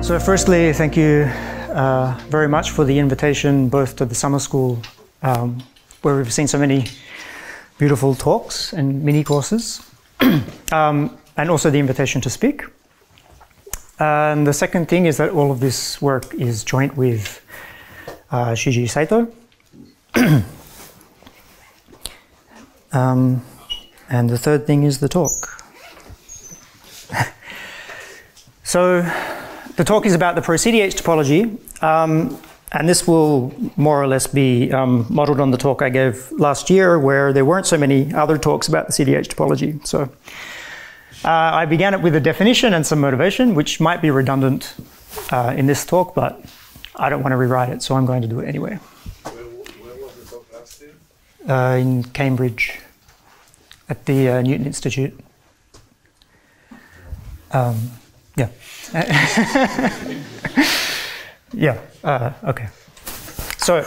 So firstly, thank you very much for the invitation both to the summer school where we've seen so many beautiful talks and mini courses, and also the invitation to speak. And the second thing is that all of this work is joint with Shiji Saito. And the third thing is the talk. So the talk is about the Pro-cdh topology, and this will more or less be modeled on the talk I gave last year, where there weren't so many other talks about the cdh topology. So I began it with a definition and some motivation, which might be redundant in this talk, but I don't want to rewrite it, so I'm going to do it anyway. Where was the talk last year? In Cambridge, at the Newton Institute. Yeah. Yeah, okay. So,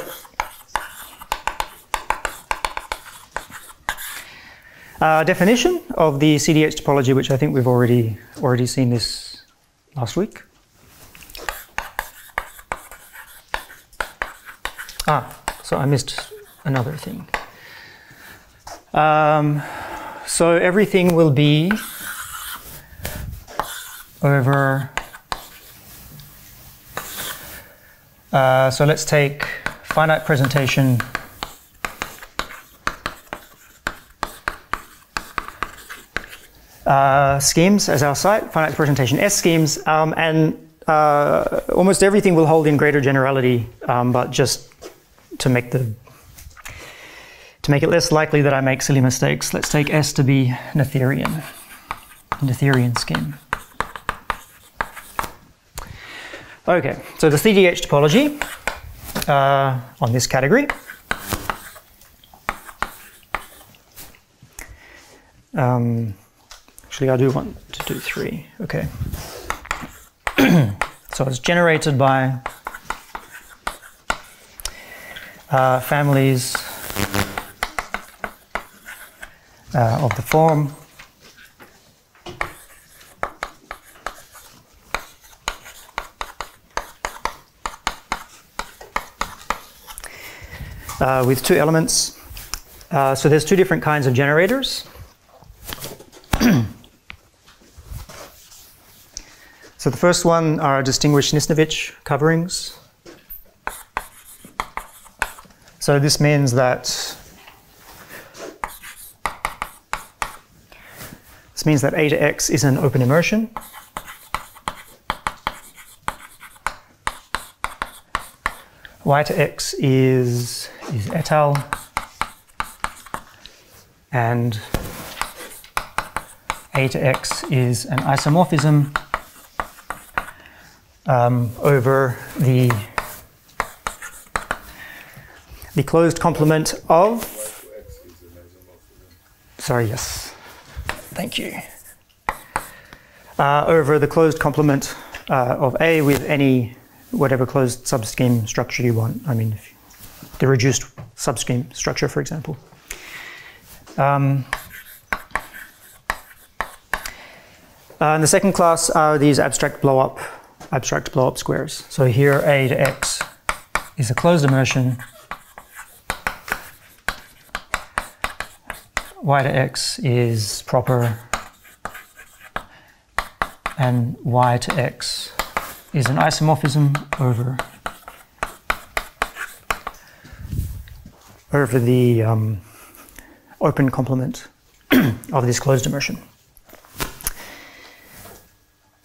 definition of the cdh topology, which I think we've already seen this last week. So I missed another thing. So everything will be over, so let's take finite presentation schemes as our site, finite presentation S schemes, and almost everything will hold in greater generality, but just to make it less likely that I make silly mistakes, let's take S to be Noetherian scheme. Okay, so the cdh topology on this category. Actually, I do want to do 3. Okay. So it's generated by families of the form with 2 elements. So there's 2 different kinds of generators. So the first one are distinguished Nisnevich coverings. So this means that A to X is an open immersion. Y to X is et al. And A to X is an isomorphism over the closed complement of, sorry, yes, thank you, over the closed complement of A with any whatever closed subscheme structure you want. I mean, the reduced subscheme structure, for example. And the second class are these abstract blow-up squares. So here A to X is a closed immersion. Y to X is proper, and Y to X is an isomorphism over the open complement of this closed immersion.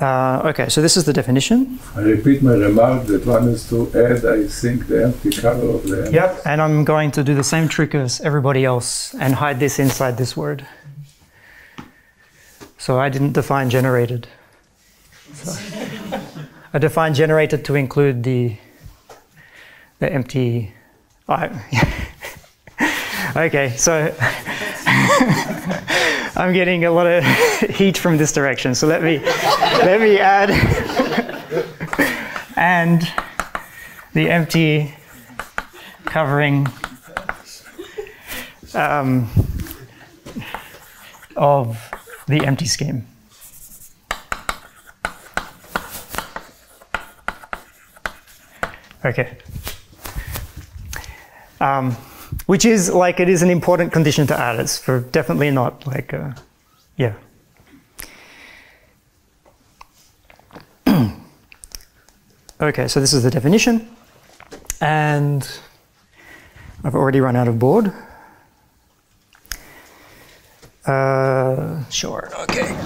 Okay, so this is the definition. I repeat my remark that one is to add, I think, the empty cover of the end. Yep, and I'm going to do the same trick as everybody else and hide this inside this word. So I didn't define generated. So I defined generated to include the empty. Okay, so I'm getting a lot of heat from this direction. So let me add and the empty covering of the empty scheme. Okay. Which is like, it is an important condition to add. It's for definitely not like, yeah. Okay, so this is the definition. And I've already run out of board. Sure, okay.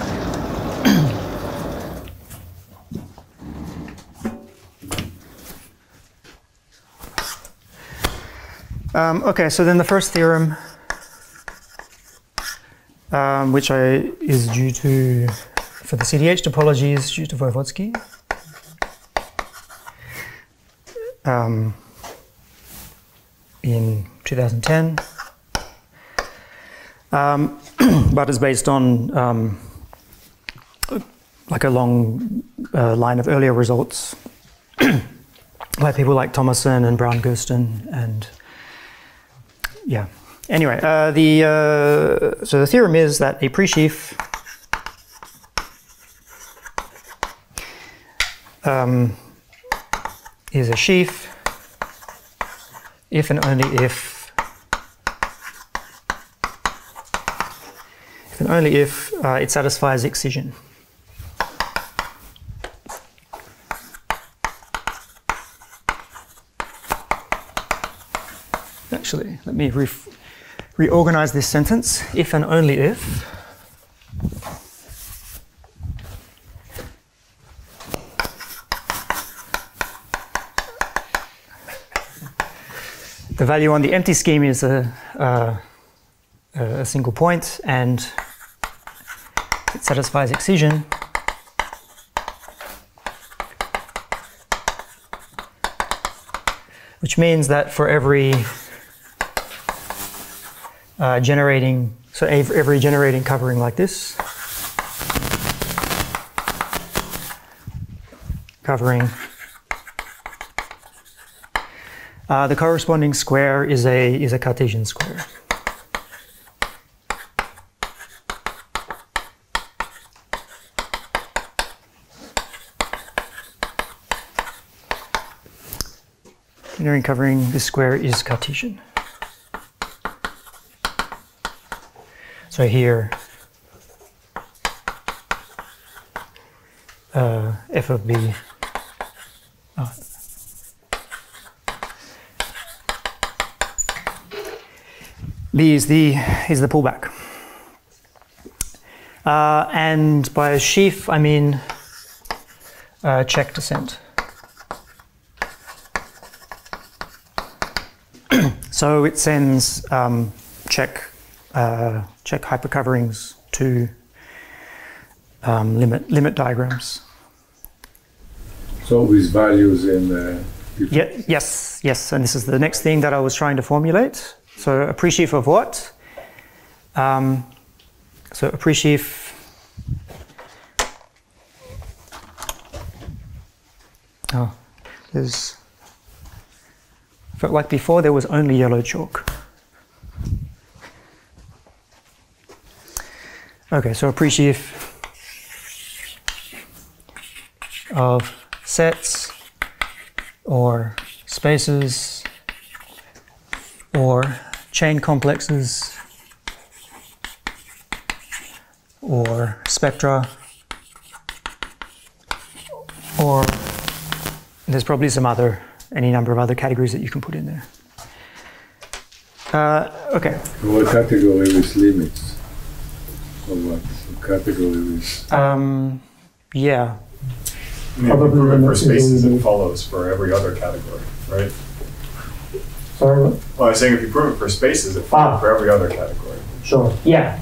Okay, so then the first theorem, which is due to, for the cdh topology, is due to Voevodsky. In 2010, but is based on like a long line of earlier results by people like Thomason and Brown-Gersten and yeah. Anyway, so the theorem is that a presheaf is a sheaf if and only if it satisfies excision. Actually, let me reorganize this sentence. If and only if the value on the empty scheme is a single point and it satisfies excision, which means that for every generating covering like this, covering the corresponding square is a Cartesian square. Generating covering this square is Cartesian. So here, f of b. B is the pullback. And by a sheaf, I mean check descent. So it sends check hypercoverings to limit diagrams. So with values in yes, and this is the next thing that I was trying to formulate. So a presheaf of what? So a presheaf there's, felt like before there was only yellow chalk. Okay, so a presheaf of sets or spaces or chain complexes or spectra, or there's probably any number of other categories that you can put in there. Okay. What category with limits? Or what category with? Yeah. I mean, if you prove it for spaces, it follows for every other category, right? Sorry, what? Well, I was saying if you prove it for spaces, it follows for every other category. Sure. Yeah.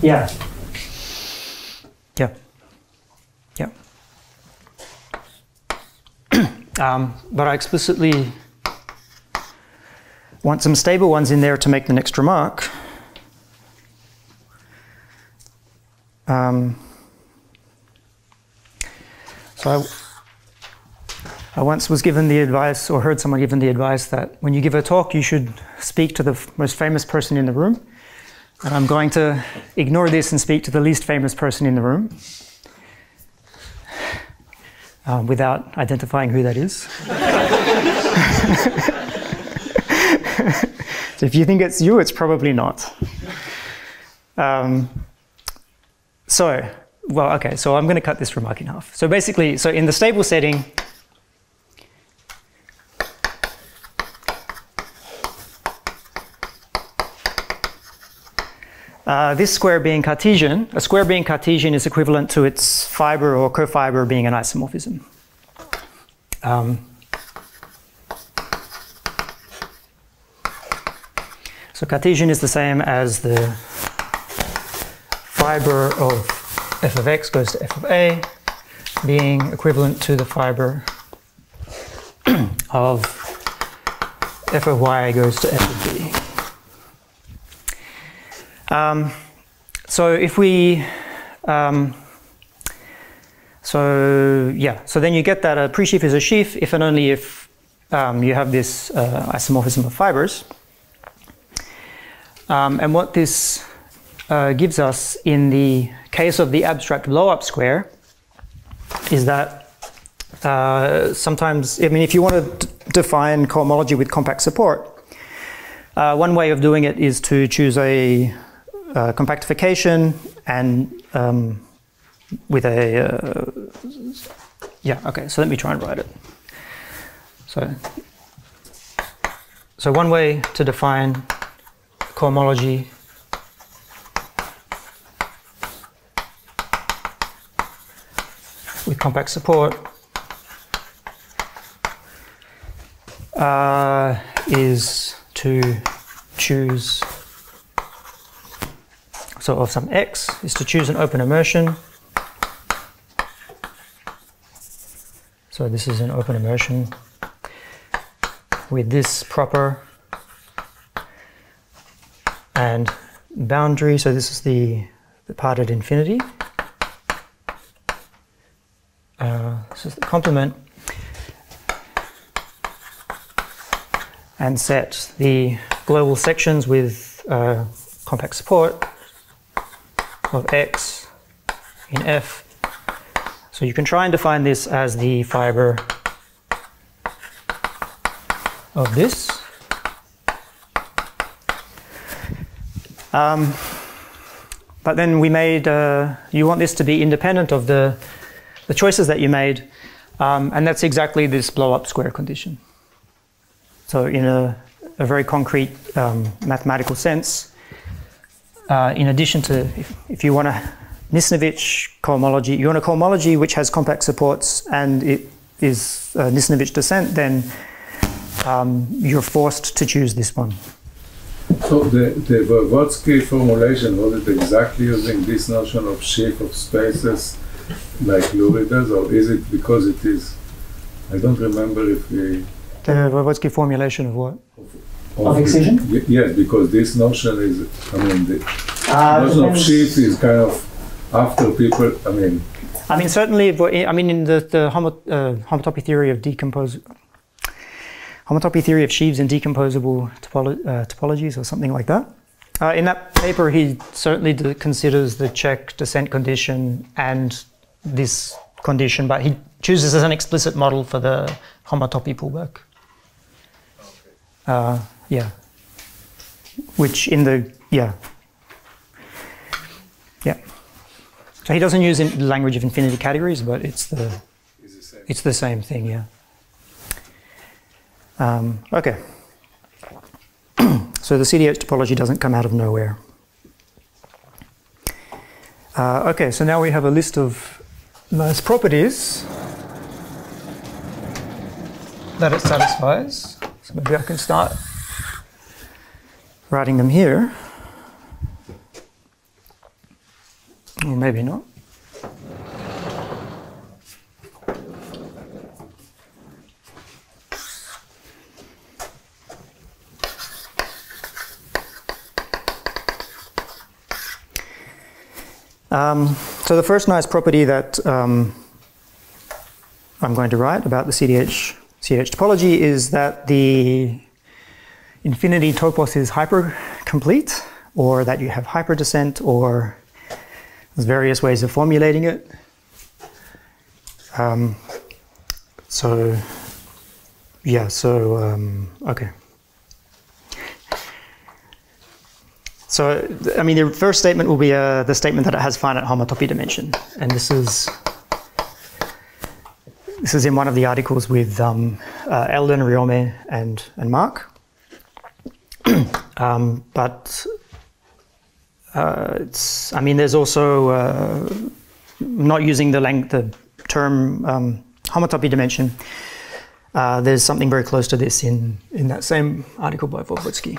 But I explicitly want some stable ones in there to make the next remark. So I once was given the advice, or heard someone given the advice, that when you give a talk, you should speak to the most famous person in the room. And I'm going to ignore this and speak to the least famous person in the room, without identifying who that is. So if you think it's you, it's probably not. So I'm going to cut this remark in half. So basically, so in the stable setting, this square being Cartesian, a square being Cartesian is equivalent to its fiber or cofiber being an isomorphism. So Cartesian is the same as the fiber of f of x goes to f of a being equivalent to the fiber of f of y goes to f of b. So if we, so then you get that a presheaf is a sheaf if and only if you have this isomorphism of fibers. And what this gives us in the case of the abstract blow-up square is that sometimes, I mean, if you want to define cohomology with compact support, one way of doing it is to choose a compactification and with a, so let me try and write it. So one way to define cohomology with compact support is to choose, so of some x is to choose an open immersion. So this is an open immersion with this proper and boundary. So this is the part at infinity. This is the complement. And set the global sections with compact support of x in f. So you can try and define this as the fiber of this. But then we made, you want this to be independent of the choices that you made, and that's exactly this blow-up square condition. So in a very concrete mathematical sense, in addition to, if you want a Nisnevich cohomology, you want a cohomology which has compact supports and it is Nisnevich descent, then you're forced to choose this one. So the Blowup formulation, was it exactly using this notion of sheaf of spaces like Lurie does, or is it because it is, I don't remember if we... The Blowup formulation of what? Of excision? Yes, because this notion is, I mean, the notion of sheaf is kind of after people, I mean, certainly, in the homotopy theory of homotopy theory of sheaves and decomposable topologies or something like that. In that paper, he certainly considers the check descent condition and this condition, but he chooses as an explicit model for the homotopy pullback. Which in the, So he doesn't use the language of infinity categories, but it's the same thing, yeah. Okay. So the cdh topology doesn't come out of nowhere. Okay, so now we have a list of nice properties that it satisfies. So maybe I can start writing them here. Or maybe not. So the first nice property that I'm going to write about the cdh topology is that the infinity topos is hypercomplete, or that you have hyperdescent, or there's various ways of formulating it. So yeah, so, okay. So, I mean, the first statement will be the statement that it has finite homotopy dimension. And this is in one of the articles with Eldon, Riome, and Mark. But I mean, there's also, not using the term homotopy dimension, there's something very close to this in that same article by Voivodsky.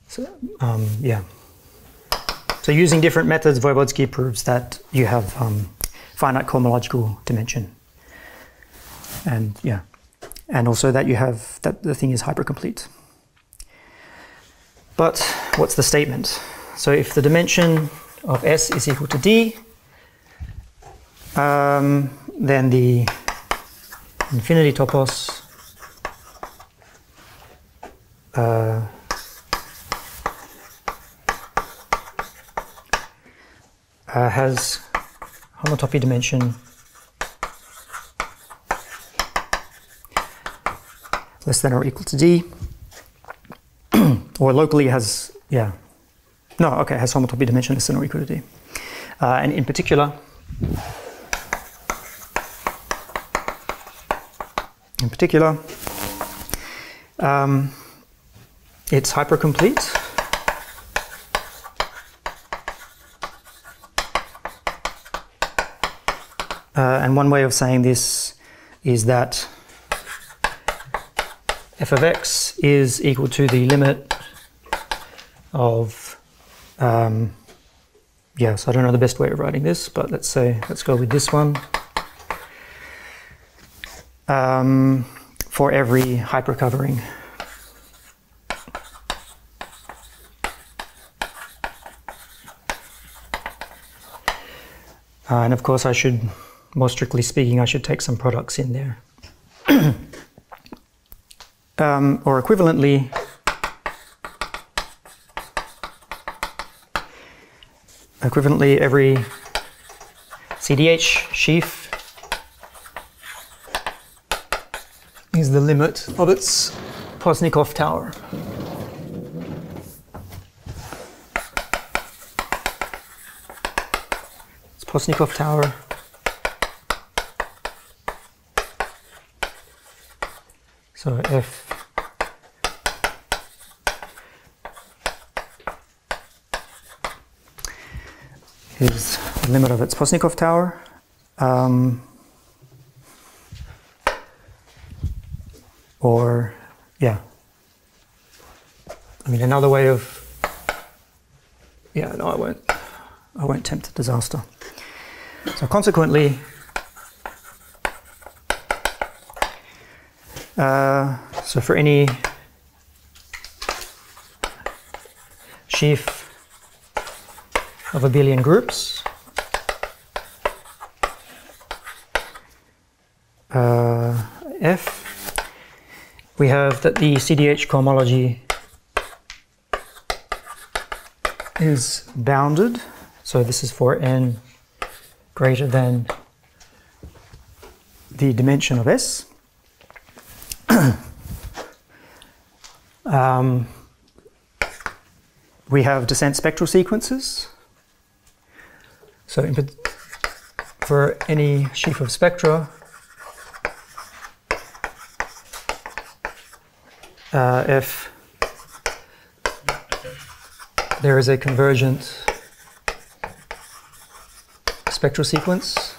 So, yeah. So using different methods, Voivodsky proves that you have finite cohomological dimension. And yeah. And also that you have, that the thing is hypercomplete. But what's the statement? So if the dimension of S is equal to D, then the infinity topos has homotopy dimension less than or equal to D, or locally has, yeah, no, okay, has homotopy dimension less than or equal to D. And in particular, it's hypercomplete. And one way of saying this is that f of x is equal to the limit of, yes, I don't know the best way of writing this, but let's go with this one. For every hypercovering. And of course I should, more strictly speaking, I should take some products in there. Or equivalently, every cdh sheaf is the limit of its Posnikov tower. It's Posnikov tower. So F is the limit of its Posnikov tower. Or, yeah. I mean, another way of, yeah, no, I won't tempt disaster. So consequently, so for any sheaf of abelian groups, F, we have that the cdh cohomology is bounded. So this is for n greater than the dimension of S. We have descent spectral sequences. So for any sheaf of spectra, if there is a convergent spectral sequence,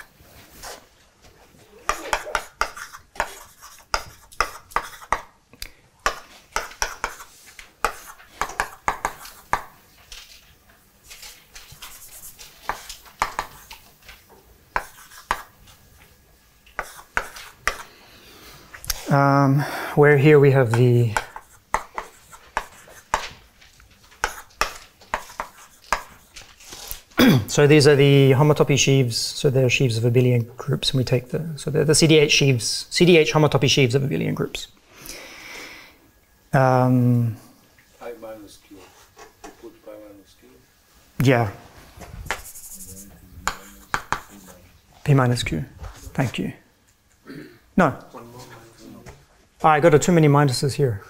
where here we have the so these are the homotopy sheaves, so they're sheaves of abelian groups, and we take so they're the cdh sheaves, cdh homotopy sheaves of abelian groups. I minus q. You put pi minus q? Yeah. P minus q. Thank you. No. I got too many minuses here.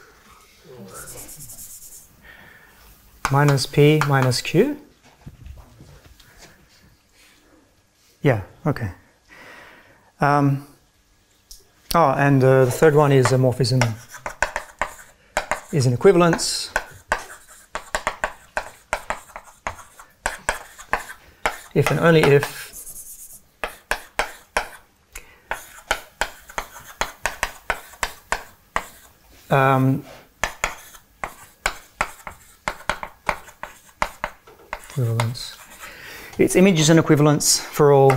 Minus P minus Q. Yeah, okay. And the third one is a morphism, is an equivalence. If and only if equivalence. Its image is an equivalence for all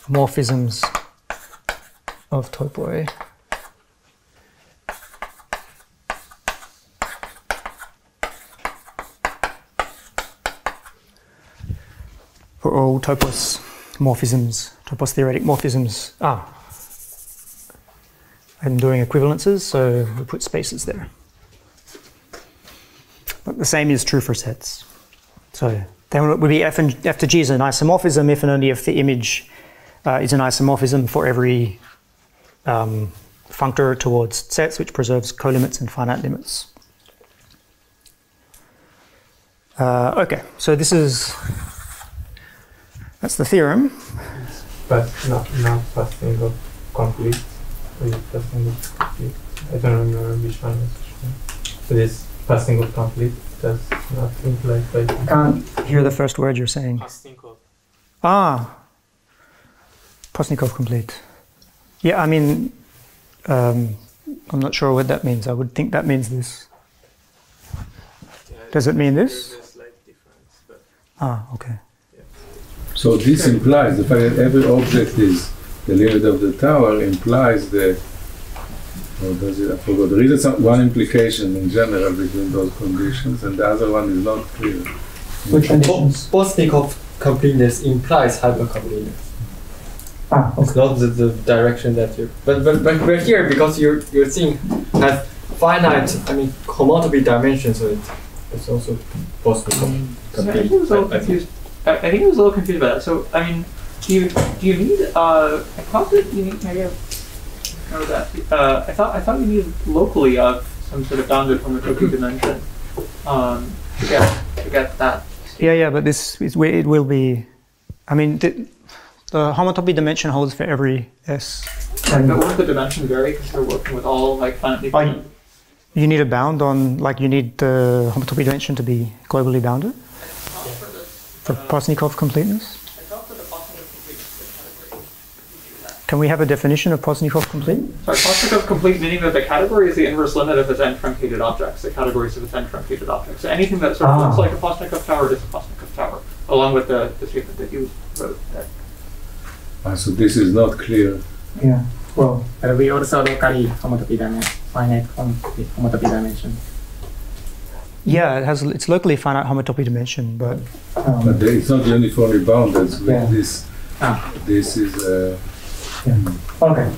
morphisms of topoi. For all topos morphisms, topos theoretic morphisms. I'm doing equivalences, so we put spaces there. But the same is true for sets. So then it would be f to g is an isomorphism if and only if the image is an isomorphism for every functor towards sets, which preserves colimits and finite limits. Okay, so that's the theorem. But not passing of complete. Passing of complete. I don't remember which one was which one. So this passing of complete does not imply by. I can't hear the first word you're saying. Postnikov. Postnikov complete. Yeah, I mean, I'm not sure what that means. I would think that means this. Does it mean this? There's a slight difference, but Okay. So this implies the fact that every object is the limit of the tower implies the, or does it, I forgot, there is one implication in general between those conditions and the other one is not clear. which conditions? Postnikov completeness implies hypercompleteness. Okay. It's not the direction that you. But here, because your thing has finite, homotopy dimension, so it's also Postnikov So I think complete. I was a little confused. I think I was a little confused about that. So do you need I thought that you need maybe I know that I thought you needed locally some sort of bounded homotopy dimension to get that. Yeah, but it will be. I mean, the homotopy dimension holds for every S. But won't the dimension vary because they're working with all finitely bounded? You need a bound on, you need the homotopy dimension to be globally bounded for Postnikov completeness. I thought that the Postnikov completeness is the category. Can we have a definition of Postnikov complete? Sorry, Postnikov complete meaning that the category is the inverse limit of its n-truncated objects, the categories of its n-truncated objects. So anything that sort of looks like a Postnikov tower is a Postnikov tower, along with the statement that you wrote there. So this is not clear. Yeah. Well, we also locally homotopy dimension, finite homotopy dimension. Yeah, it's locally finite homotopy dimension, but But it's not uniformly bounded. Yeah. This is. okay.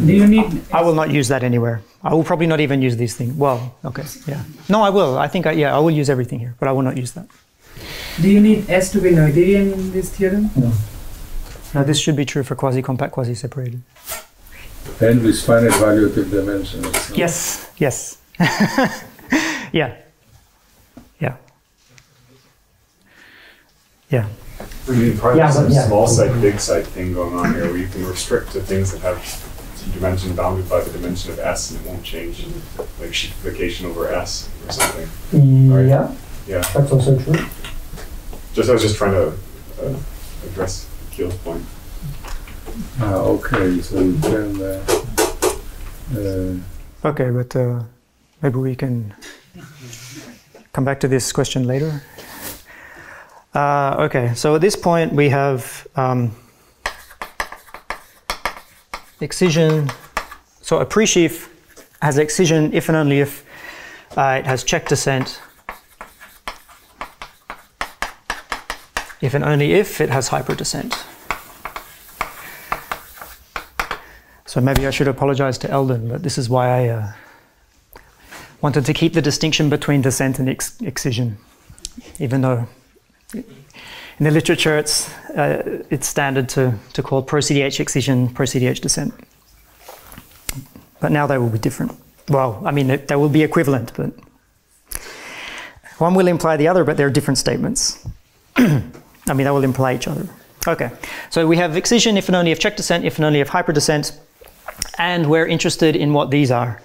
Do you need? I will not use that anywhere. I will probably not even use these things. Well, okay, yeah. No, I will. I think, I will use everything here, but I will not use that. Do you need S to be Noetherian in this theorem? No. Now, this should be true for quasi-compact, quasi-separated. And with finite valuative dimensions. So. Yes. Yeah. We need part of some Yeah. small site, big site thing going on here, where you can restrict to things that have dimension bounded by the dimension of S, and it won't change, like sheetification over S or something. Right. Yeah. That's also true. I was just trying to address Keel's point. Okay, so you can. Okay, but maybe we can come back to this question later. Okay, so at this point we have excision. So a presheaf has excision if and only if it has check descent, if and only if it has hyperdescent. So maybe I should apologize to Eldon, but this is why I wanted to keep the distinction between descent and excision, even though in in the literature, it's standard to call Pro-cdh excision Pro-cdh descent. But now they will be different. Well, I mean, they will be equivalent, but one will imply the other, but they're different statements. I mean, they will imply each other. Okay, so we have excision if and only if check descent, if and only if hyper descent, and we're interested in what these are.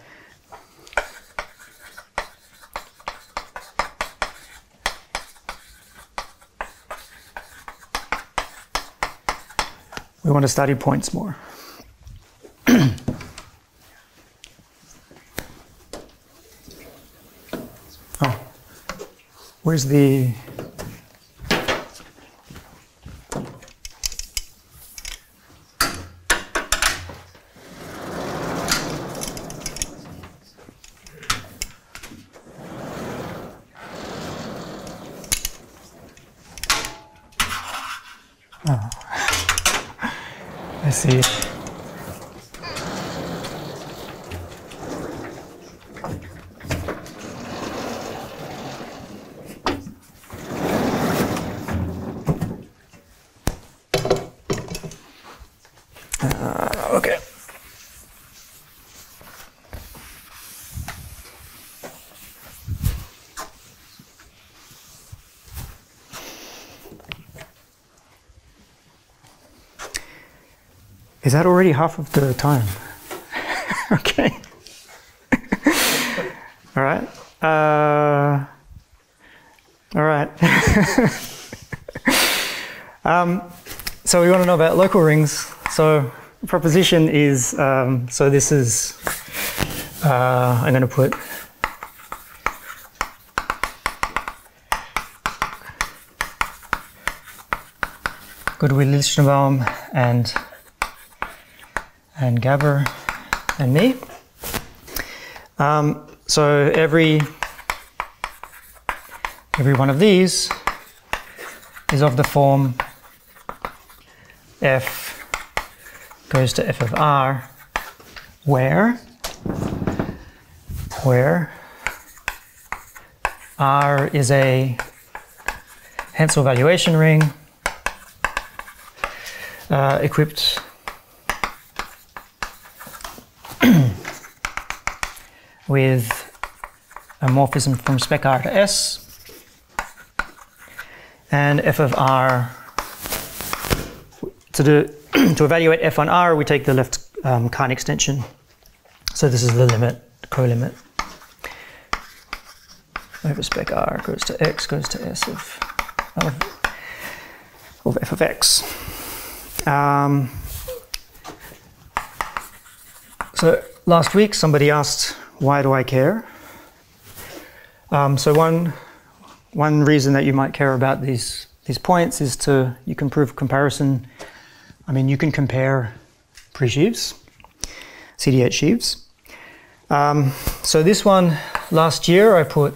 We want to study points more. Oh, where's the... Oh. I see. Okay. Is that already half of the time? Okay. All right. All right. So we want to know about local rings. So proposition is, so this is, I'm going to put Goodwill Lichtenbaum and Gabor and me. So every one of these is of the form f goes to f of r, where r is a Hensel valuation ring equipped with a morphism from spec R to S, and f of R, to evaluate f on R, we take the left Kahn extension. So this is the limit, co-limit. Over spec R goes to X, goes to S of f of X. So last week somebody asked, why do I care? So one reason that you might care about these points is you can prove comparison. I mean, you can compare pre-sheaves, cdh sheaves. So this one, last year I put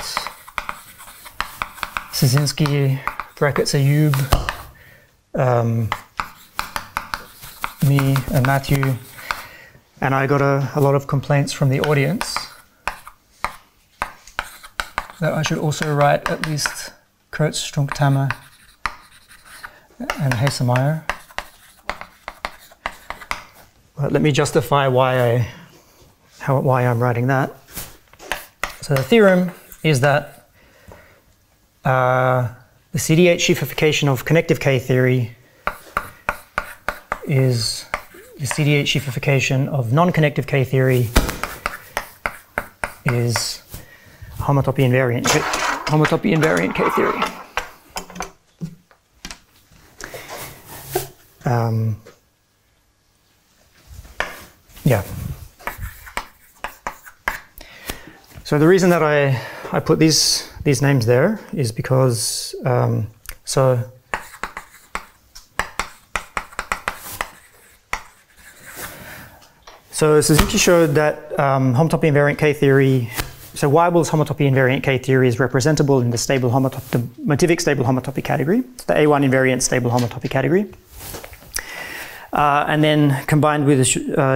Szynski brackets Ayub, me and Matthew, and I got a lot of complaints from the audience that I should also write at least Kurtz, Strunktamer, and Hasemeyer. But let me justify why I'm writing that. So the theorem is that the cdh sheafification of connective K theory is the cdh sheafification of non-connective K theory is homotopy invariant K theory. Yeah. So the reason that I put these names there is because so Szynski showed that homotopy invariant K theory. So Weibel's homotopy invariant K theory is representable in the motivic stable homotopy category, the A1 invariant stable homotopy category. And then combined with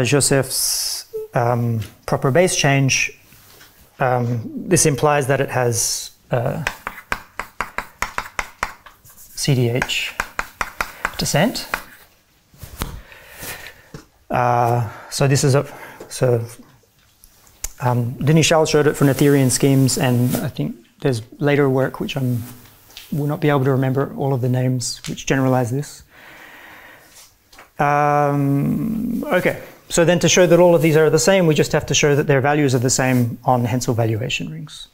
Joseph's proper base change, this implies that it has cdh descent. So this is Denis Charles showed it for Noetherian schemes, and I think there's later work which will not be able to remember all of the names which generalize this. Okay, so then to show that all of these are the same, we just have to show that their values are the same on Hensel valuation rings.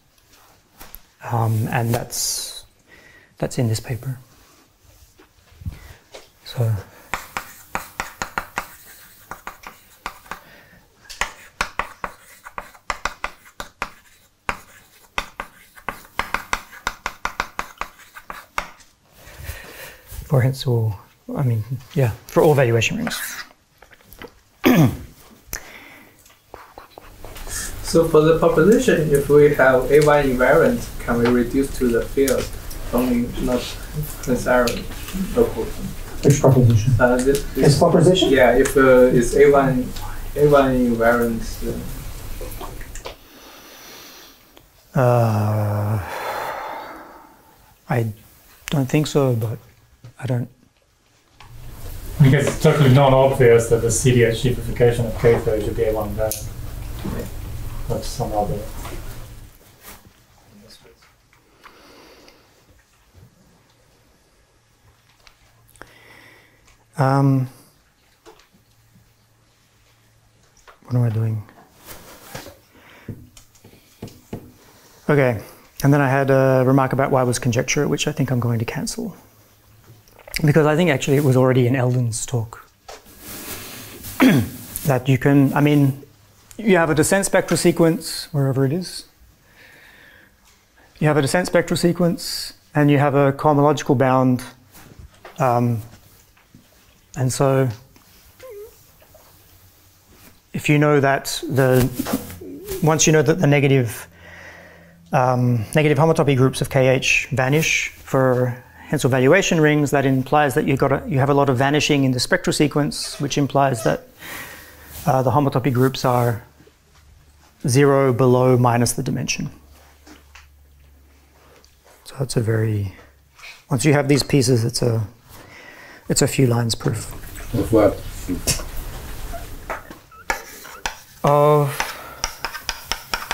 And that's in this paper. So for Hensel, I mean, yeah, for all valuation rings. So for the proposition, if we have A1 invariant, can we reduce to the field only not necessarily local? Which proposition? This proposition? Yeah, if it's A1 invariant. I don't think so, but I don't. Because it's totally non-obvious that the cdh unification of K theory should be A1 invariant. That's some other. What am I doing? Okay, and then I had a remark about why was conjecture, which I think I'm going to cancel. Because I think actually it was already in Eldon's talk. That you can, I mean, you have a descent spectral sequence, wherever it is. You have a descent spectral sequence, and you have a cohomological bound. And so, if you know that once you know that the negative homotopy groups of KH vanish for Hensel valuation rings, that implies that you have a lot of vanishing in the spectral sequence, which implies that the homotopy groups are 0 below minus the dimension. So it's a very, once you have these pieces, it's a few lines proof. Of what? Of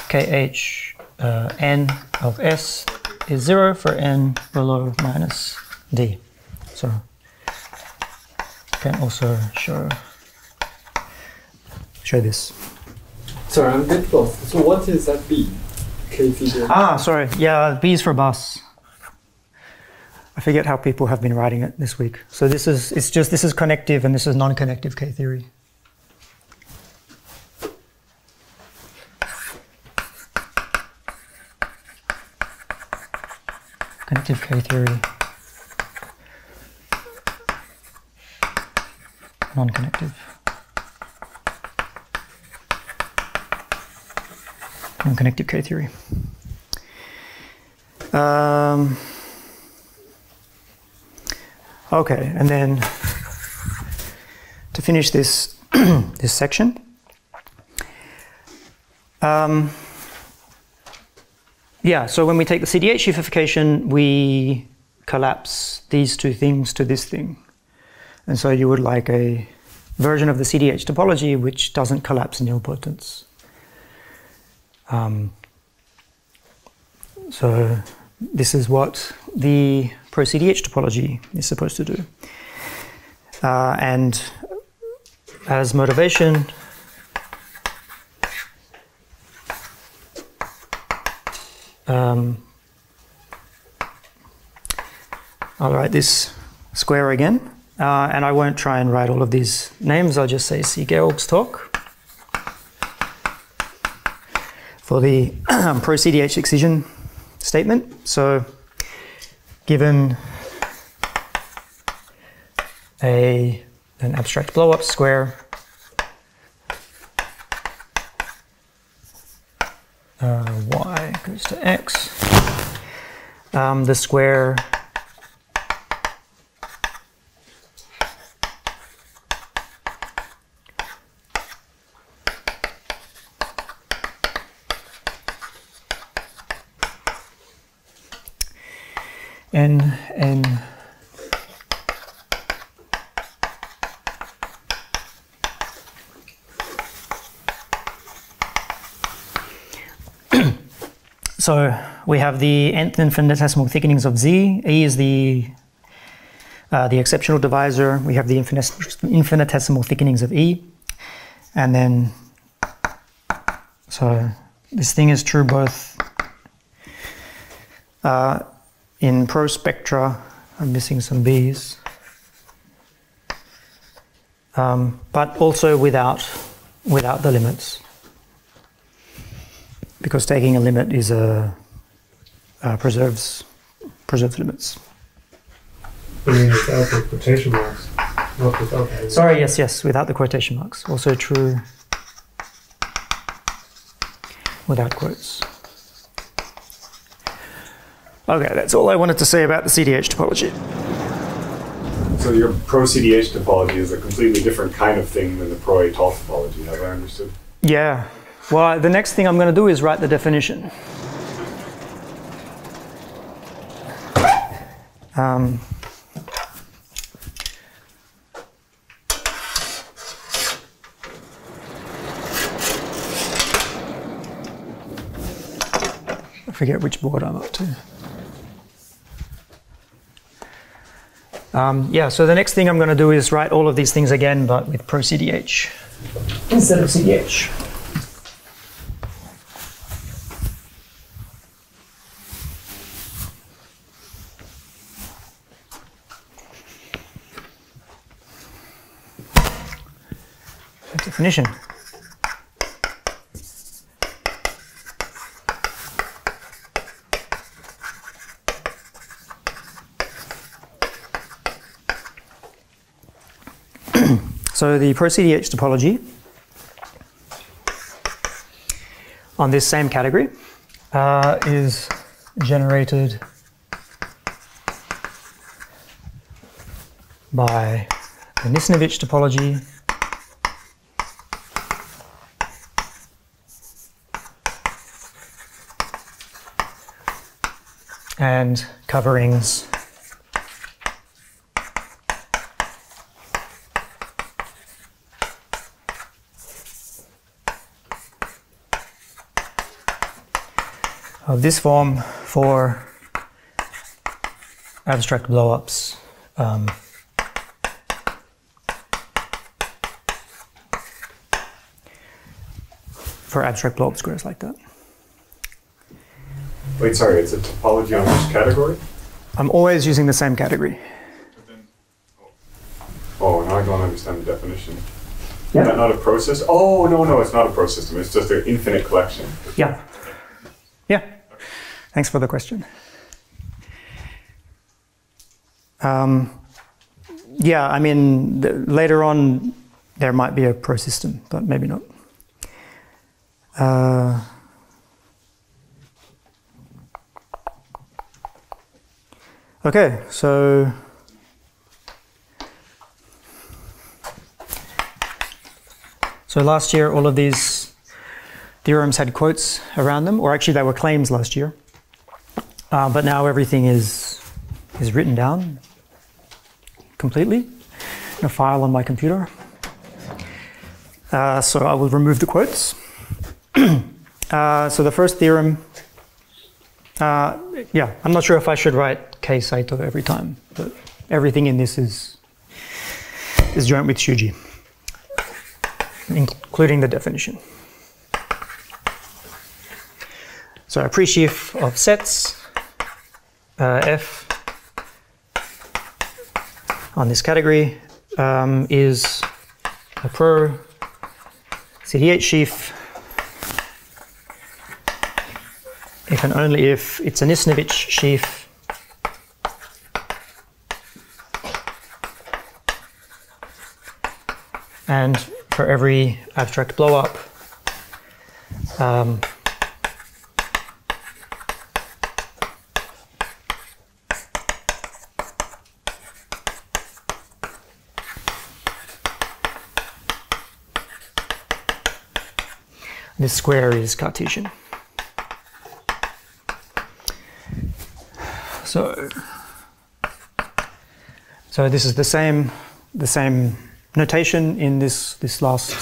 KH n of S is 0 for n below minus d. So I can also show this. Sorry, I'm a bit lost. So what is that B? KCD? Ah, sorry. Yeah, B is for bus. I forget how people have been writing it this week. So this is connective and this is non-connective K theory. Connective K theory. Non-connective. Non-connective K theory. Okay, and then to finish this this section, yeah. So when we take the cdh unification, we collapse these two things to this thing, and so you would like a version of the cdh topology which doesn't collapse nilpotence. So this is what the Pro-cdh topology is supposed to do. And as motivation, I'll write this square again, and I won't try and write all of these names. I'll just say see Georg's talk for the Pro-cdh excision statement. So given an abstract Blowup Square, y goes to x, the square n So we have the nth infinitesimal thickenings of z. E is the exceptional divisor. We have the infinitesimal thickenings of E. And then, so this thing is true both in pro spectra. I'm missing some B's. But also without the limits. Because taking a limit is preserves limits. I mean, without the quotation marks, not without the Sorry, yes, without the quotation marks. Also true without quotes. Okay, that's all I wanted to say about the cdh topology. So your pro-cdh topology is a completely different kind of thing than the pro-atol topology, have I understood? Yeah. Well, the next thing I'm going to do is write the definition. I forget which board I'm up to. Yeah, so the next thing I'm going to do is write all of these things again, but with pro-cdh instead of cdh. Definition. So the pro-cdh topology on this same category is generated by the Nisnevich topology and coverings of this form for abstract blowups. For abstract blowup squares like that. Wait, sorry, it's a topology on which category? I'm always using the same category. Oh, now I don't understand the definition. Yeah. Is that not a process? Oh, no, it's not a pro system. It's just an infinite collection. Yeah. Yeah. Thanks for the question. Yeah, I mean, later on there might be a pro system, but maybe not. Okay, so last year all of these theorems had quotes around them, or actually they were claims last year. But now everything is written down completely in a file on my computer. So I will remove the quotes. So the first theorem, yeah, I'm not sure if I should write K Saito every time, but everything in this is joint with Shuji, including the definition. So a pre-sheaf of sets, F on this category is a pro-cdh sheaf if and only if it's a Nisnevich sheaf and for every abstract blowup this square is Cartesian. So this is the same notation in this last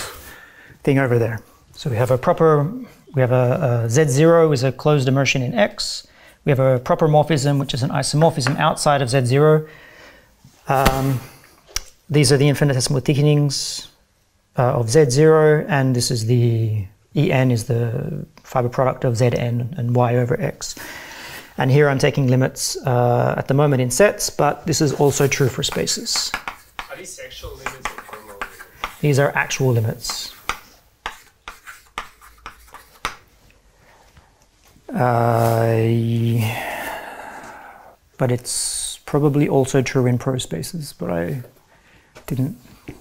thing over there. So we have a proper We have a Z0 is a closed immersion in X. We have a proper morphism, which is an isomorphism outside of Z0. These are the infinitesimal thickenings of Z0, and this is the En is the fiber product of Zn and Y over X. And here I'm taking limits at the moment in sets, but this is also true for spaces. Are these actual limits or formal limits? These are actual limits. But it's probably also true in pro spaces, but I didn't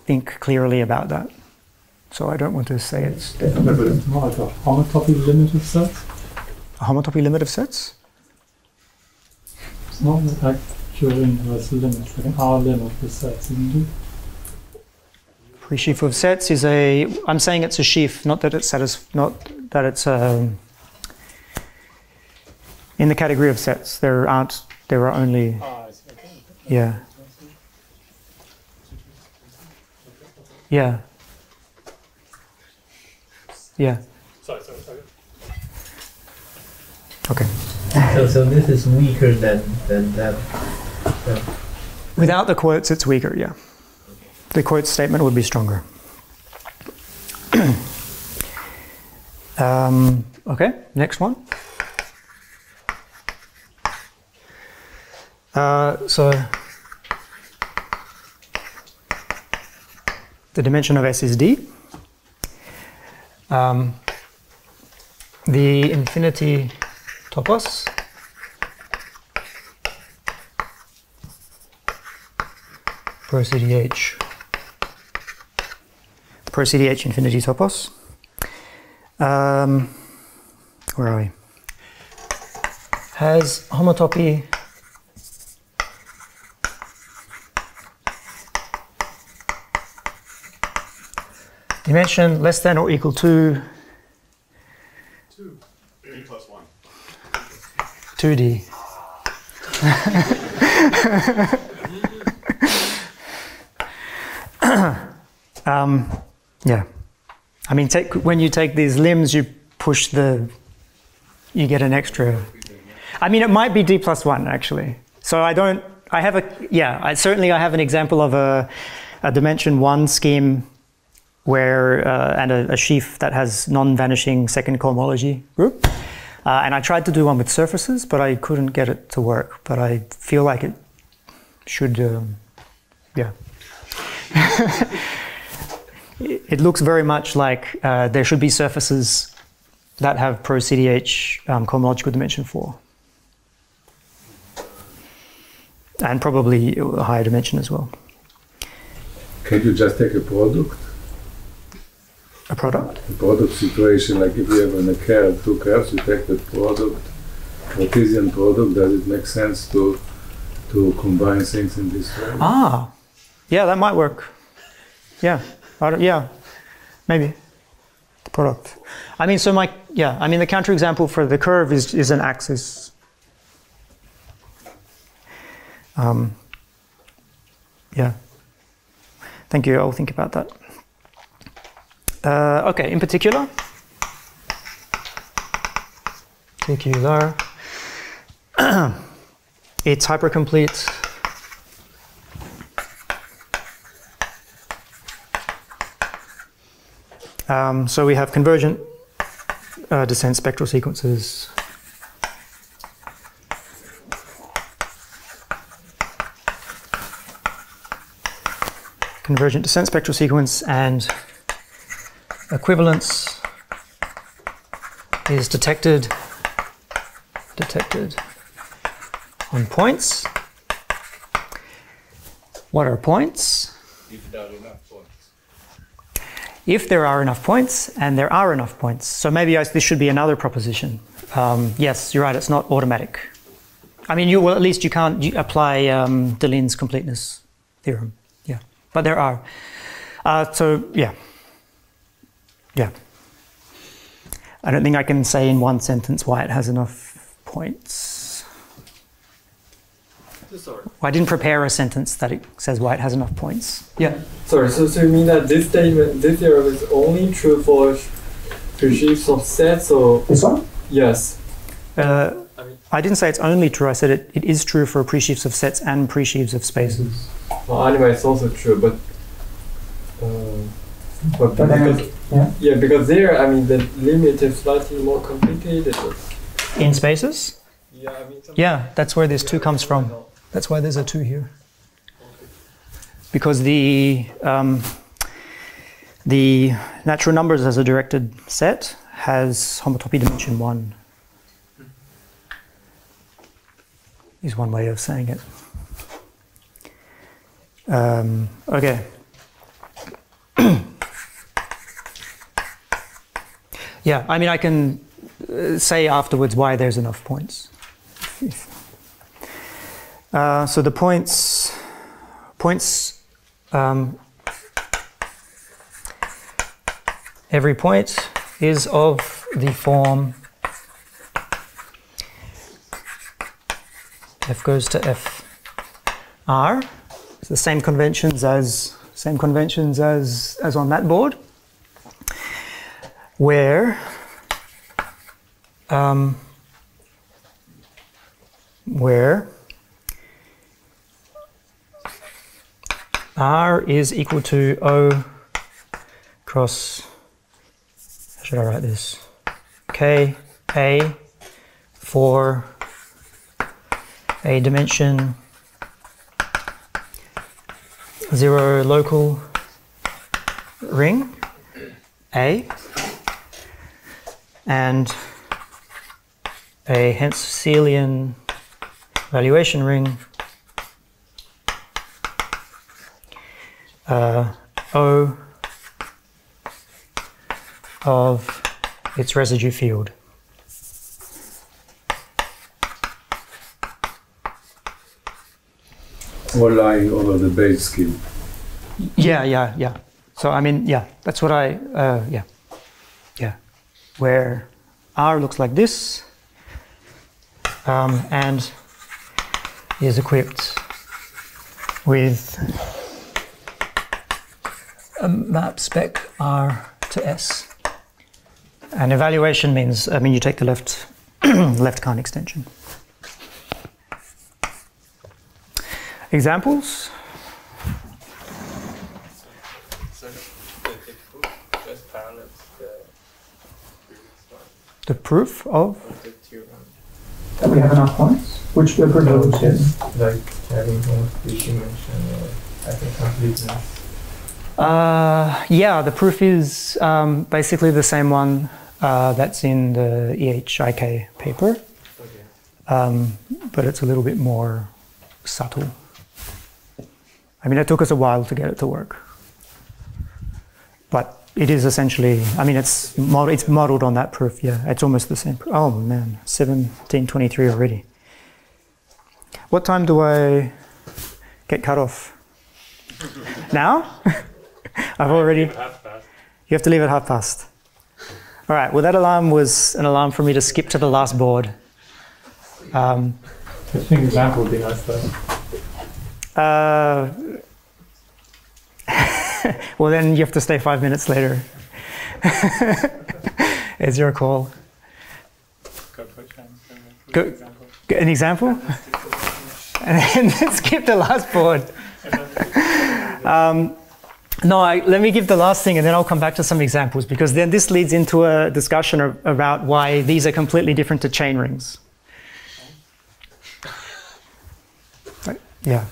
think clearly about that. So I don't want to say it's definitely. But it's more like a homotopy limit of sets? A homotopy limit of sets? It's not an actual inverse limit, like an R limit for sets, isn't it? Pre-sheaf of sets is a. I'm saying it's a sheaf, not that it's not that it's in the category of sets. There are only. Yeah. Yeah. Yeah. Sorry. Okay. So this is weaker than that. Without the quotes, it's weaker. Yeah. The quote statement would be stronger. Okay. Next one. So the dimension of S is D. The infinity topos Pro-cdh infinity topos. Where are we? Has homotopy dimension less than or equal to 2. D plus 1. 2D. Yeah. I mean, when you take these limbs, you push you get an extra. I mean, it might be D plus 1 actually. So I have an example of a dimension 1 scheme where and a sheaf that has non-vanishing second cohomology group. And I tried to do one with surfaces, but I couldn't get it to work. But I feel like it should, yeah. It looks very much like there should be surfaces that have pro-cdh cohomological dimension 4. And probably a higher dimension as well. Can you just take a product? A product? A product situation, like if you have in a curve, 2 curves, you take the product, Cartesian product. Does it make sense to combine things in this way? Ah, yeah, that might work. Yeah, yeah, maybe the product. I mean, the counterexample for the curve is an axis. Yeah. Thank you. I'll think about that. Okay, in particular, it's hypercomplete. So we have convergent descent spectral sequences. Convergent descent spectral sequence, and equivalence is detected on points. What are points? If there are enough points. If there are enough points, and there are enough points. So maybe this should be another proposition. Yes, you're right, it's not automatic. I mean, at least you can't apply Delin's completeness theorem. Yeah, but there are. So, yeah. Yeah. I don't think I can say in one sentence why it has enough points. Sorry. I didn't prepare a sentence that it says why it has enough points. Yeah. Sorry, so you mean that this statement, this theorem is only true for sheaves of sets, or This one? yes. I didn't say it's only true. I said it is true for pre-sheaves of sets and pre-sheaves of spaces. Well, anyway, it's also true, but because, yeah, because there, I mean, the limit is slightly more complicated. In spaces? Yeah, I mean. Yeah, that's where this 2 comes from. That's why there's a 2 here. Because the natural numbers as a directed set has homotopy dimension 1. Is one way of saying it. Okay. Yeah, I mean, I can say afterwards why there's enough points. So the points, every point is of the form f goes to fr. It's the same conventions as on that board, where r is equal to O cross, how should I write this? K A for a dimension 0 local ring A and a Henselian valuation ring O of its residue field. Or lying over the base scheme. Yeah. So I mean, yeah, that's what I, yeah. Where R looks like this, and is equipped with a map spec R to S. And evaluation means, I mean, you take the left left-hand extension. Examples? So the proof just parallels the previous one. The proof of? The theorem. That we have enough points? Which the proof of is? Like having homotopy dimension or hypercompleteness. Yeah, the proof is basically the same one that's in the EHIK paper. Okay. But it's a little bit more subtle. I mean, it took us a while to get it to work. But it is essentially, I mean, it's modeled on that proof, yeah. It's almost the same. Oh man, 17:23 already. What time do I get cut off? Now? I've already... You have to leave at past. All right, well that alarm was an alarm for me to skip to the last board. I think example would be nice though. Well, then you have to stay 5 minutes later. It's your call. Go, an example? And then skip the last board. No, let me give the last thing and then I'll come back to some examples, because then this leads into a discussion about why these are completely different to chain rings. Right? Yeah.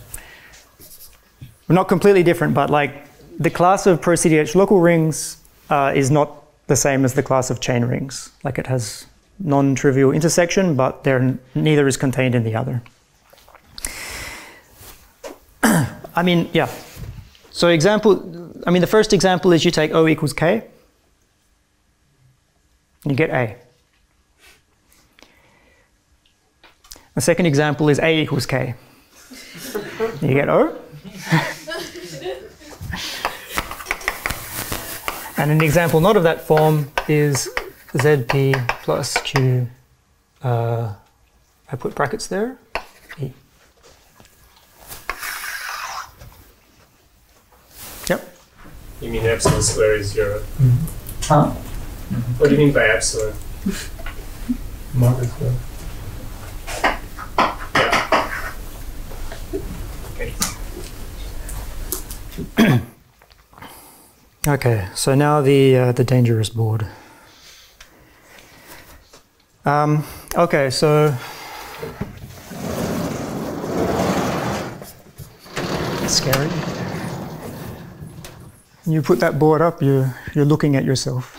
Not completely different, but like the class of Pro-cdh local rings is not the same as the class of chain rings. Like it has non-trivial intersection, but neither is contained in the other. I mean, yeah. So the first example is you take O equals K, and you get A. The second example is A equals K. You get O. And an example not of that form is ZP plus Q, I put brackets there, E. Yep. You mean epsilon square is 0? Huh? What do you mean by absolute? Market square. Okay, so now the dangerous board. Okay, so scary. You put that board up, you're looking at yourself.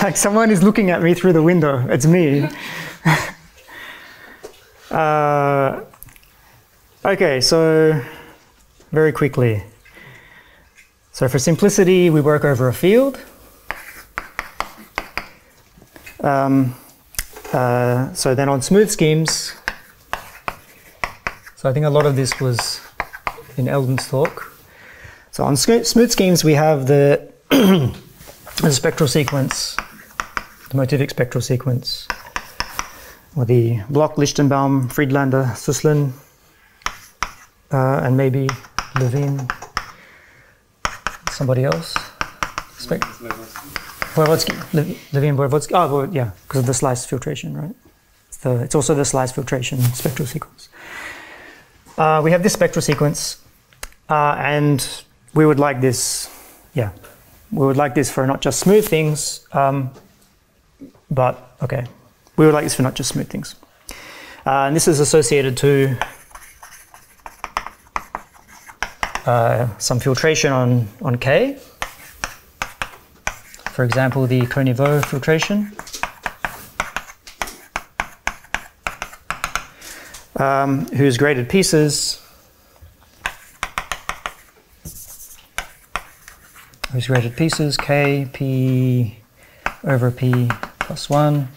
Like someone is looking at me through the window. It's me. Okay, so very quickly. So for simplicity, we work over a field. So then on smooth schemes, so I think a lot of this was in Eldon's talk. So on smooth schemes, we have the, the spectral sequence, the motivic spectral sequence, or the Bloch, Lichtenbaum, Friedlander, Suslin, and maybe Levine, somebody else. Voevodsky, Levine, Voevodsky. Oh, well, yeah, because of the slice filtration, right? It's also the slice filtration spectral sequence. We have this spectral sequence, and we would like this, yeah, we would like this for not just smooth things, but okay, we would like this for not just smooth things. And this is associated to some filtration on K. For example, the Cronivaux filtration. Whose graded pieces K, P over P plus 1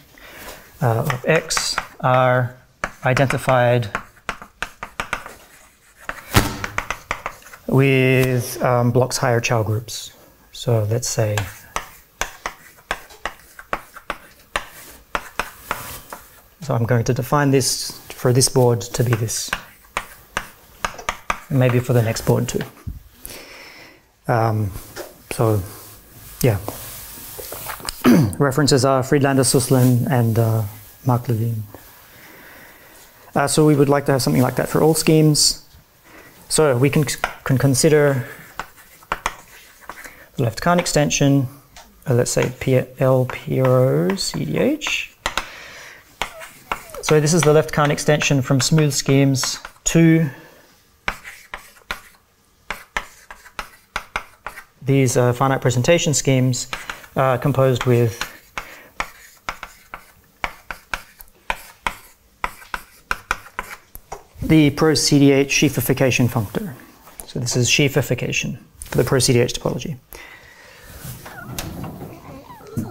of X are identified with Bloch's higher Chow groups. So let's say so I'm going to define this for this board to be this. Maybe for the next board too. So yeah. References are Friedlander, Suslin, and Mark Levine. So we would like to have something like that for all schemes. So we can consider the left Kahn extension, let's say L Pro-cdh. So this is the left Kahn extension from smooth schemes to these finite presentation schemes composed with the Pro-cdh sheafification functor. So this is sheafification for the Pro-cdh topology.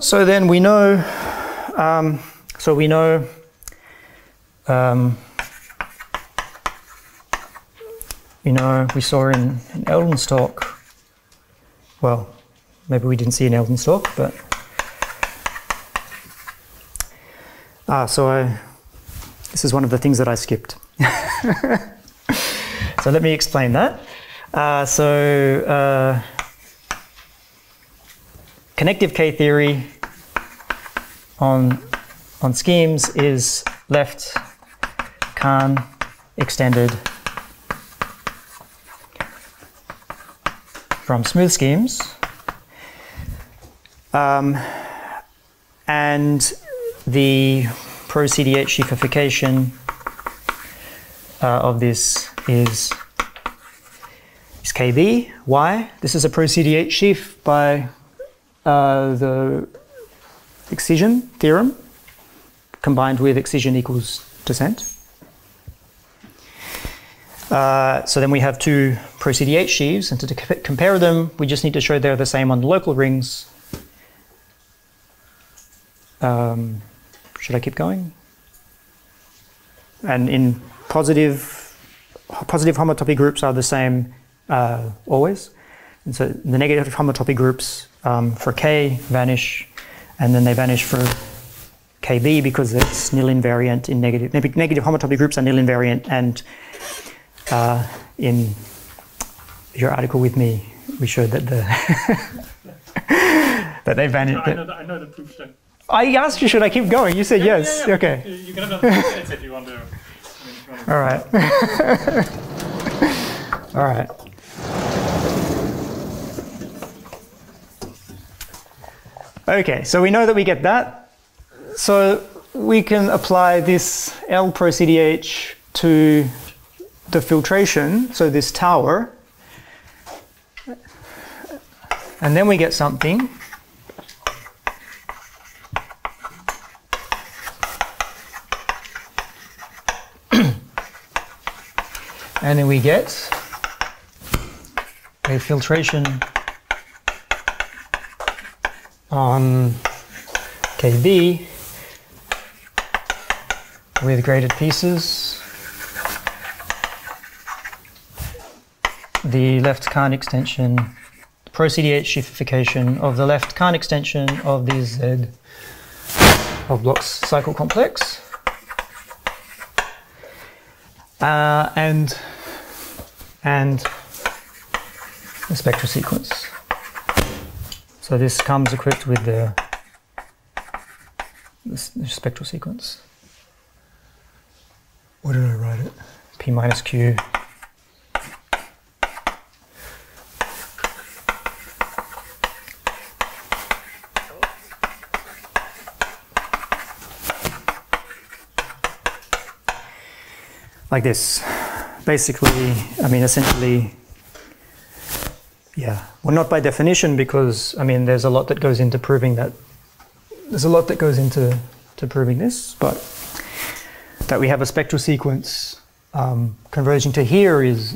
So then we know, we saw in Eldon's talk, well, maybe we didn't see in Eldon's talk, but this is one of the things that I skipped. So let me explain that. Connective K theory on schemes is left Kahn extended from smooth schemes, and the Pro-cdh sheafification of this is KB. Why? This is a Pro-cdh sheaf by the Excision theorem combined with Excision equals descent. So then we have two Pro-cdh sheaves, and to compare them, we just need to show they're the same on the local rings. Should I keep going? And in positive homotopy groups are the same always. And so the negative homotopy groups for K vanish, and then they vanish for KB because it's nil invariant in negative homotopy groups are nil invariant, and in your article with me, we showed that that they vanish. I know the proof then. I asked you, should I keep going? You said yes. Yeah. Okay. You can have another minute if you want to. All right. All right. Okay, so we know that we get that. So we can apply this L Pro-cdh to the filtration, so this tower. And then we get something. And then we get a filtration on KB with graded pieces. The left Kahn extension, Pro-cdh sheafification of the left Kahn extension of the Z of Bloch's cycle complex. And the spectral sequence. So this comes equipped with the spectral sequence. What did I write it? P minus Q. Like this. Basically, I mean, essentially, yeah. Well, not by definition, because, I mean, there's a lot that goes into proving that. There's a lot that goes into proving this, but that we have a spectral sequence converging to here is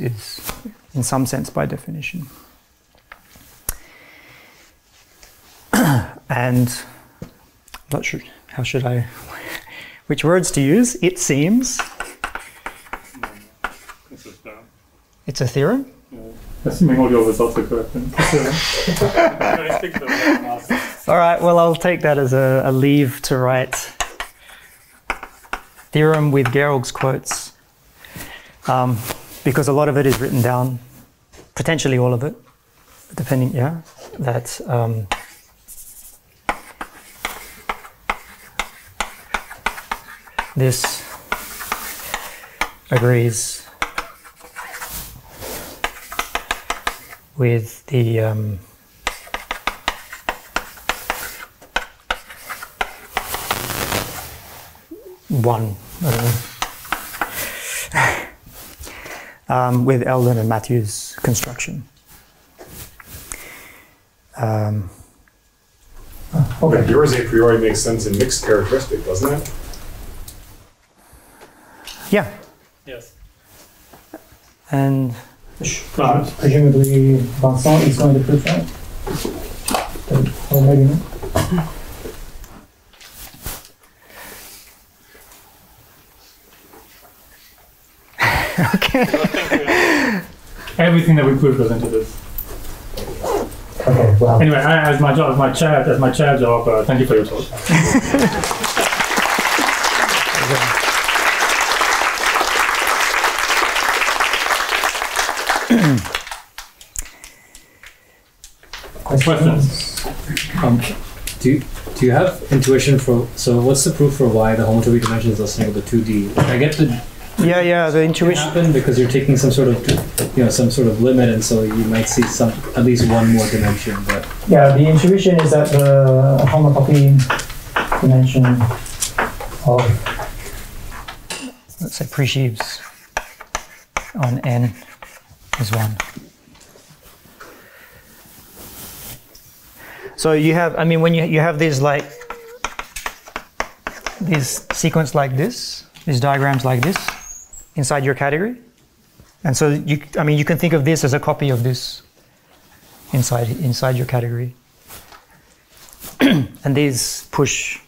in some sense by definition. And I'm not sure, how should I, which words to use? It seems. It's a theorem? Yeah. Assuming all your results are correct. All right, well, I'll take that as a leave to write theorem with Georg's quotes, because a lot of it is written down, potentially all of it, depending, yeah, that this agrees with the one, I don't know, with Eldon and Matthews' construction. Okay. But yours a priori makes sense in mixed characteristic, doesn't it? Yeah. Yes. And presumably Vincent is going to prove that. Or maybe not. Okay. Everything that we prove goes into this. Okay, well. Anyway, as my chair job, thank you for your talk. Questions? Do you have intuition for, so what's the proof for why the homotopy dimensions are single to 2D? Like I get the the intuition happen because you're taking some sort of some sort of limit, and so you might see at least one more dimension. But yeah, the intuition is that the homotopy dimension of, let's say, pre-sheaves on N is 1. So you have, I mean, when you have these sequence like this, these diagrams like this inside your category, and so you can think of this as a copy of this inside your category, and these push.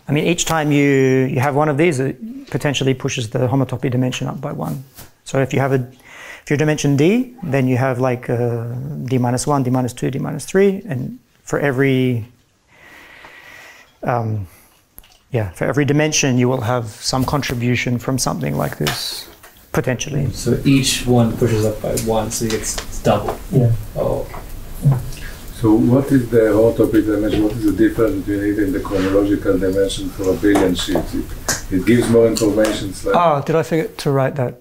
I mean, each time you have one of these, it potentially pushes the homotopy dimension up by 1. So if your dimension D, then you have like D minus 1, D minus 2, D minus 3, and for every dimension, you will have some contribution from something like this, potentially. So each one pushes up by 1, so it's double. Yeah. Oh. So So what is the homotopy dimension? What is the difference between it and the chronological dimension for abelian sheets? It gives more information. Oh, did I forget to write that?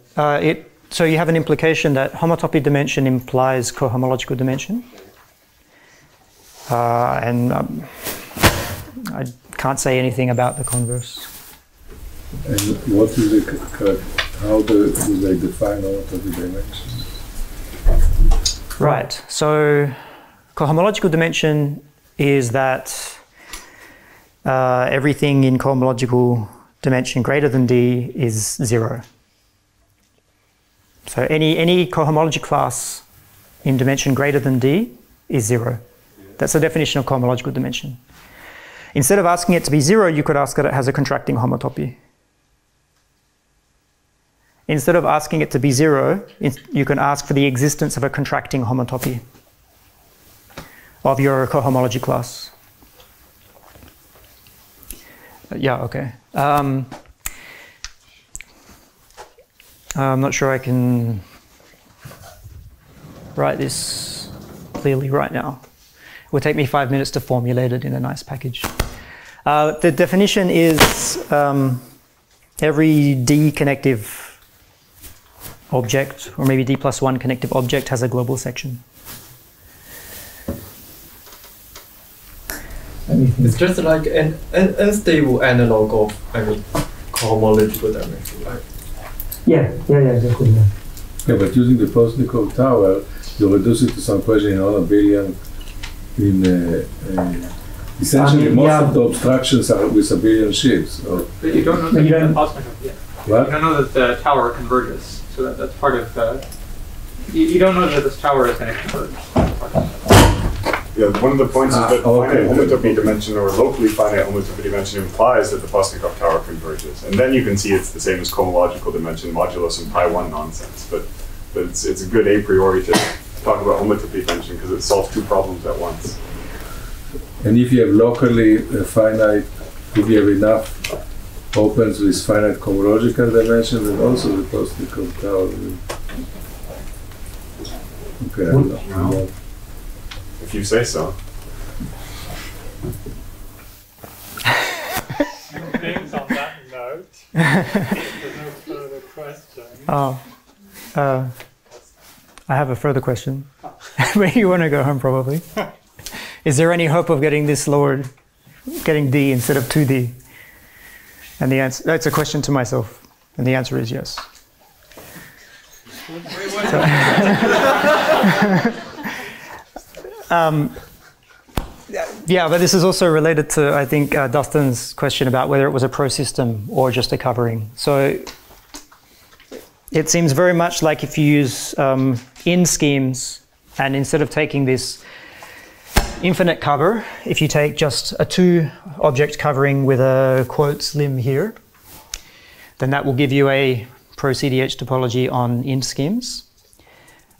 So you have an implication that homotopy dimension implies cohomological dimension. I can't say anything about the converse. And what is the correct? How do they define homotopy dimension? Right. So cohomological dimension is that everything in cohomological dimension greater than D is 0. So any cohomology class in dimension greater than D is 0. That's the definition of cohomological dimension. Instead of asking it to be 0, you could ask that it has a contracting homotopy. Instead of asking it to be 0, you can ask for the existence of a contracting homotopy of your cohomology class. Yeah, okay. I'm not sure I can write this clearly right now. It would take me 5 minutes to formulate it in a nice package. The definition is every D connective object, or maybe D+1 connective object, has a global section. It's just like an unstable analog of, cohomological dimension, right? Yeah, exactly. Yeah, but using the Postnikov tower, you reduce it to some equation in all abelian. Essentially, most of the obstructions are with abelian sheaves. But you don't know that the Postnikov yet. What? You don't know that the tower converges, so that's part of the. You don't know that this tower is going to converge. Yeah, one of the points is that finite homotopy dimension or locally finite homotopy dimension implies that the Postnikov tower converges, and then you can see it's the same as cohomological dimension, modulo some pi1 nonsense. But it's a good a priori to talk about homotopy dimension because it solves two problems at once. And if you have locally finite, if you have enough opens with finite cohomological dimension, then also the Postnikov tower will. Okay, I don't know. If you say so. Things on that note. There's no further questions. I have a further question. Where you want to go home, probably. Is there any hope of getting this lowered, getting D instead of 2D? And the answer, that's a question to myself, and the answer is yes. Yeah, but this is also related to, I think, Dustin's question about whether it was a pro system or just a covering. So it seems very much like if you use ind-schemes, and instead of taking this infinite cover, if you take just a 2-object covering with a quotes lim here, then that will give you a pro-cdh topology on ind-schemes.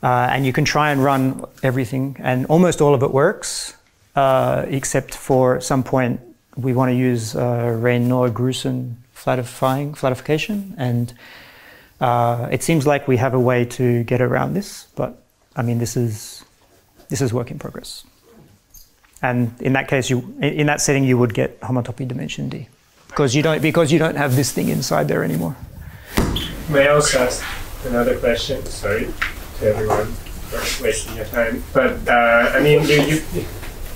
And you can try and run everything, and almost all of it works, except for at some point we want to use Raynaud-Gruson flattification, and it seems like we have a way to get around this, but I mean this is work in progress. And in that case, in that setting, you would get homotopy dimension D, because you don't have this thing inside there anymore. May I also ask another question? Sorry to everyone for wasting your time. But I mean,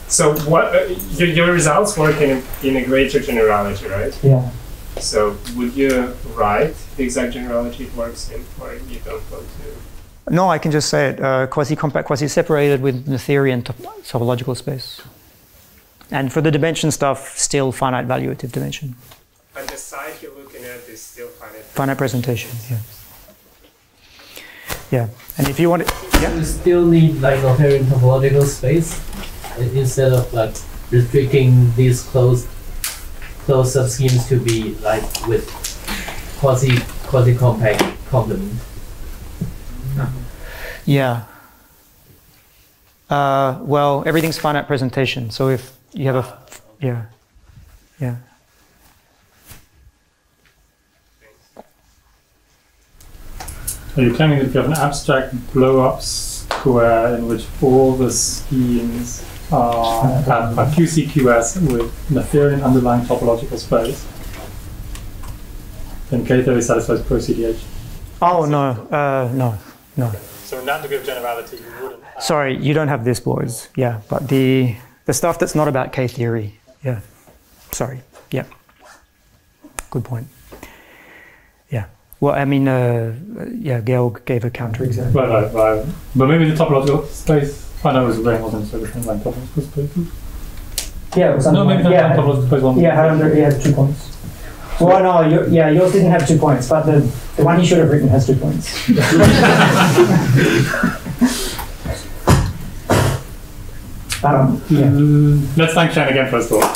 so what your results work in a greater generality, right? Yeah. So would you write the exact generality it works in, or you don't want to? No, I can just say it quasi-compact, quasi-separated with Noetherian topological space. And for the dimension stuff, still finite valuative dimension. And the side you're looking at is still finite. Finite presentation, yeah. Yeah, and if you want it, yeah. You still need like Noetherian topological space instead of like restricting these closed subschemes to be like with quasi-compact complement. Yeah. Well, everything's finite presentation. So if you have a, yeah. Are you claiming that you have an abstract blow-up square in which all the schemes have a QCQS with the Theorem underlying topological space, then K-theory satisfies Pro-cdh. Oh, no, no. So in that degree of generality, you wouldn't. Sorry, you don't have this, boys. Yeah, but the stuff that's not about K-theory. Yeah, sorry. Yeah, good point. Yeah. Well, I mean, yeah, Gail gave a counterexample. Right. But maybe the topological space. I know it was very wasn't so different like topological spaces. Yeah, it was No, maybe yeah, topological space one. yeah, he had 2 points. Well, no, yours didn't have 2 points, but the one he should have written has 2 points. Yeah. Let's thank Shane again for his talk.